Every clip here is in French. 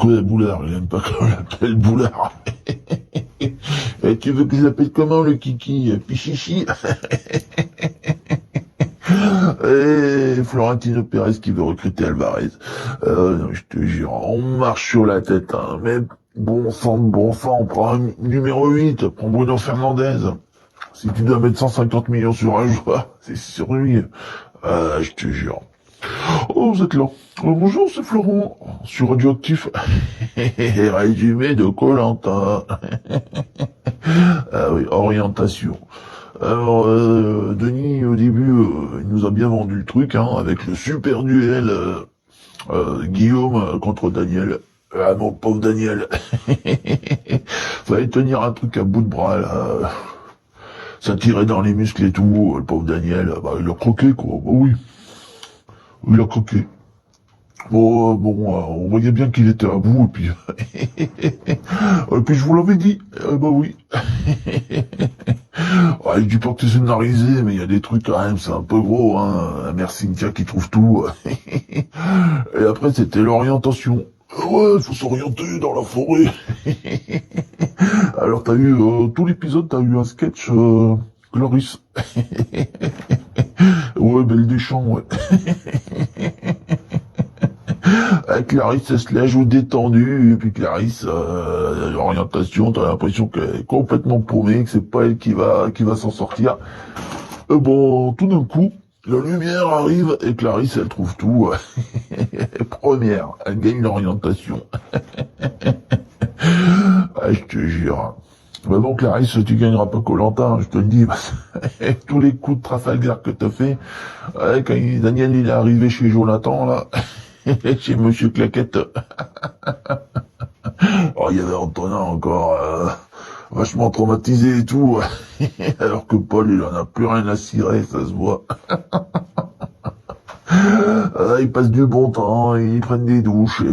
Quoi, Boulard? Il aime pas qu'on l'appelle Boulard. Et tu veux que je l'appelle comment, le kiki? Pichichi? Et Florentino Pérez qui veut recruter Alvarez. Je te jure, on marche sur la tête, hein. Mais bon sang, on prend un numéro 8, prends Bruno Fernandez. Si tu dois mettre 150 millions sur un joueur, c'est sur lui. Je te jure. Oh, vous êtes là. Bonjour, c'est Florent. Sur Radioactif. Résumé de Koh-Lanta. Ah oui, orientation. Alors, Denis, au début, il nous a bien vendu le truc, hein, avec le super duel Guillaume contre Daniel. Ah, mon pauvre Daniel. Fallait tenir un truc à bout de bras, là. Ça tirait dans les muscles et tout, le pauvre Daniel. Bah, il a croqué, quoi. Bah oui. Il a croqué. On voyait bien qu'il était à bout, et puis... et puis je vous l'avais dit. Bah oui. Ouais, je dis pas que c'est scénarisé, mais il y a des trucs quand même, c'est un peu gros, hein. La mère Cynthia qui trouve tout. Et après, c'était l'orientation. Ouais, faut s'orienter dans la forêt. Alors t'as eu, tout l'épisode, t'as eu un sketch, Clarisse. Ouais, Belle Deschamps, ouais. Clarisse, elle se la joue détendue, et puis Clarisse, l'orientation, t'as l'impression qu'elle est complètement paumée, que c'est pas elle qui va s'en sortir. Tout d'un coup, la lumière arrive, et Clarisse, elle trouve tout. Première, elle gagne l'orientation. Ah, je te jure. Bah bon, Clarisse, tu gagneras pas Koh-Lanta, hein, je te le dis. Avec tous les coups de Trafalgar que t'as fait, ouais, quand Daniel, il est arrivé chez Jonathan, là, chez Monsieur Claquette. Oh, il y avait Antonin encore, vachement traumatisé et tout. Alors que Paul, il en a plus rien à cirer, ça se voit. Ils passent du bon temps, ils prennent des douches.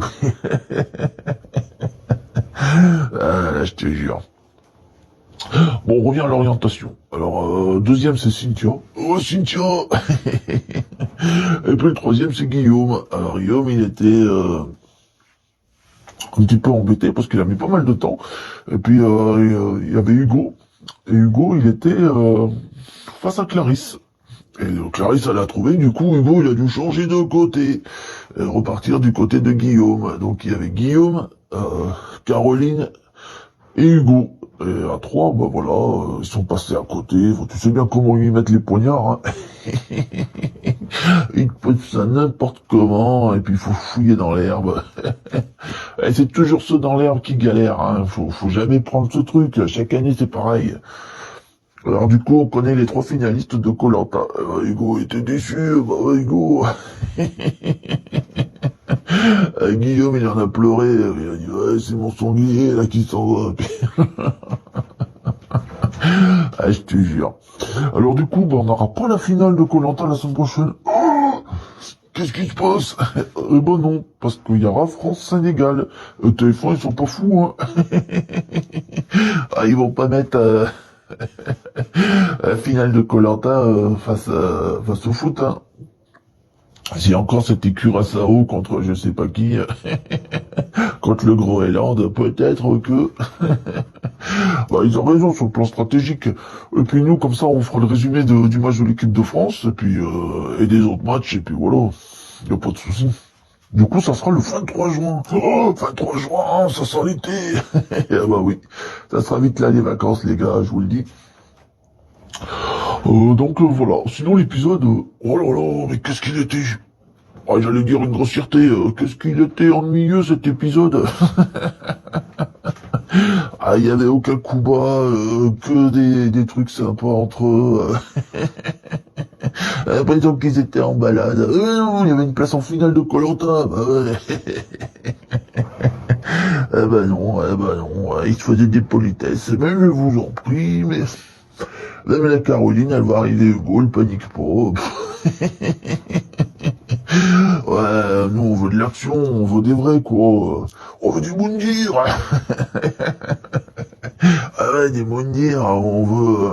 Là, je te jure. Bon, on revient à l'orientation. Alors, deuxième, c'est Cynthia. Oh, Cynthia. Et puis le troisième, c'est Guillaume. Alors, Guillaume, il était un petit peu embêté parce qu'il a mis pas mal de temps. Et puis, il y avait Hugo. Et Hugo, il était face à Clarisse. Et Clarisse, elle a trouvé, du coup, Hugo, il a dû changer de côté. Et repartir du côté de Guillaume. Donc, il y avait Guillaume, Caroline et Hugo. Et à trois, bah voilà, ils sont passés à côté. Tu sais bien comment ils mettent les poignards, hein. Ils te posent ça n'importe comment, et puis il faut fouiller dans l'herbe. Et c'est toujours ceux dans l'herbe qui galèrent, hein. Faut jamais prendre ce truc. Chaque année, c'est pareil. Alors du coup, on connaît les trois finalistes de Koh-Lanta. Hugo était déçu, Hugo. Guillaume, il en a pleuré. Il a dit, ouais, c'est mon sanglier, là, qui s'en va. Ah, je te jure. Alors du coup, on n'aura pas la finale de Koh-Lanta la semaine prochaine. Oh, qu'est-ce qui se passe? Non, parce qu'il y aura France-Sénégal. TF1, ils sont pas fous, hein. Ils vont pas mettre la finale de Koh-Lanta face au foot, hein. Si encore c'était Curaçao contre je sais pas qui, contre le Groenland, peut-être que... ils ont raison sur le plan stratégique. Et puis nous, comme ça, on fera le résumé du match de l'équipe de France, et puis et des autres matchs, et puis voilà. Y a pas de souci. Du coup, ça sera le 23 juin. Oh, 23 juin, ça sent l'été. Ah bah oui, ça sera vite là les vacances, les gars, je vous le dis. Voilà. Sinon l'épisode, oh là là, mais qu'est-ce qu'il était... j'allais dire une grossièreté, qu'est-ce qu'il était ennuyeux cet épisode. Il y avait aucun coup bas, que des trucs sympas entre eux. Par exemple qu'ils étaient en balade. Non, il y avait une place en finale de Koh-Lanta. Bah ouais. Non, ils se faisaient des politesses. Mais je vous en prie, mais... Même la Caroline, elle va arriver Hugo, elle panique pas. Ouais, nous on veut de l'action, on veut des vrais quoi. On veut du Moundir. Ah ouais, des Moundir, on veut...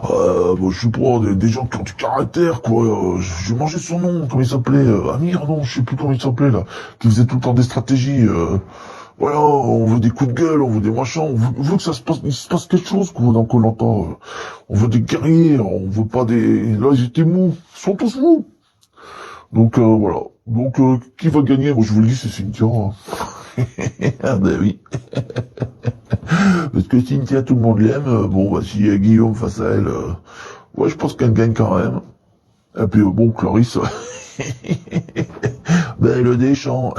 Bon, je sais pas, des gens qui ont du caractère, quoi. J'ai mangé son nom, comment il s'appelait Amir, non, je sais plus comment il s'appelait, là. Qui faisait tout le temps des stratégies. Voilà, on veut des coups de gueule, on veut des machins, on veut que ça se passe, il se passe quelque chose, quoi, dans koh. On veut des guerriers, on veut pas des... Là, ils étaient mous. Ils sont tous mous. Donc, voilà. Donc, qui va gagner? Moi, je vous le dis, c'est Cynthia. Hein. Ah, ben oui. Parce que Cynthia, tout le monde l'aime. Bon, bah, s'il y a Guillaume face à elle, ouais, je pense qu'elle gagne quand même. Et puis, bon, Clarisse, ben, le Deschamps.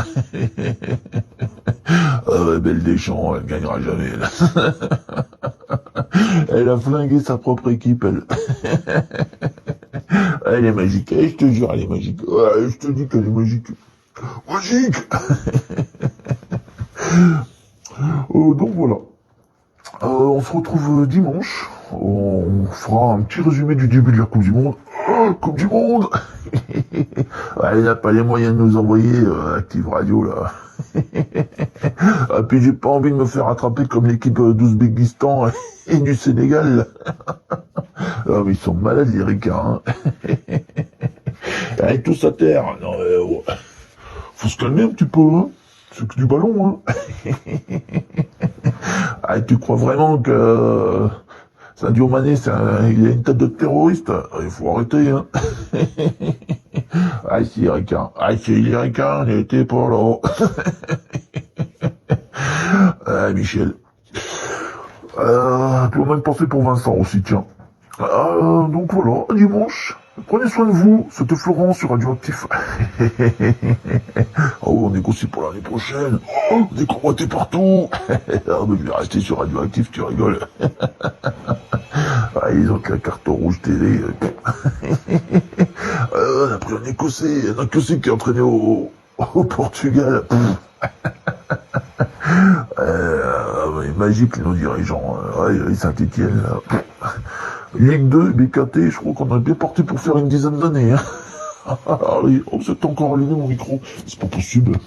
Ah ouais, Belle Deschamps, elle gagnera jamais, elle. Elle a flingué sa propre équipe, elle. Elle est magique, eh, je te jure, elle est magique. Ouais, je te dis qu'elle est magique. Magique. Donc voilà. On se retrouve dimanche. On fera un petit résumé du début de la Coupe du Monde. Oh, Coupe du Monde. Elle n'a pas les moyens de nous envoyer Active Radio, là. Ah, puis j'ai pas envie de me faire attraper comme l'équipe d'Ouzbékistan et du Sénégal. Ah, mais ils sont malades, les ricains. Hein. Allez, tous à terre. Non, faut se calmer un petit peu. Hein. C'est que du ballon. Hein. Ah, tu crois vraiment que Sadio Mané, il a une tête de terroriste? Il faut arrêter. Hein. Ah, si, les ricains. Ah, si, les ricains, il était pas là. Ah, Michel. Tu as même pensé pour Vincent aussi, tiens. Donc voilà, dimanche. Prenez soin de vous, c'était Florent sur Radioactif. Oh, on négocie pour l'année prochaine. Oh, on est convoité partout. Ah, mais je vais rester sur Radioactif, tu rigoles. Ah, ils ont que la carte rouge télé. On a pris un Écossais, un Écossais qui est entraîné au Portugal. Magique, nos dirigeants. Saint-Etienne, Ligue 2, BKT, je crois qu'on est bien parti pour faire une dizaine d'années. Hein. Ah oui, oh, c'est encore allumé mon micro. C'est pas possible.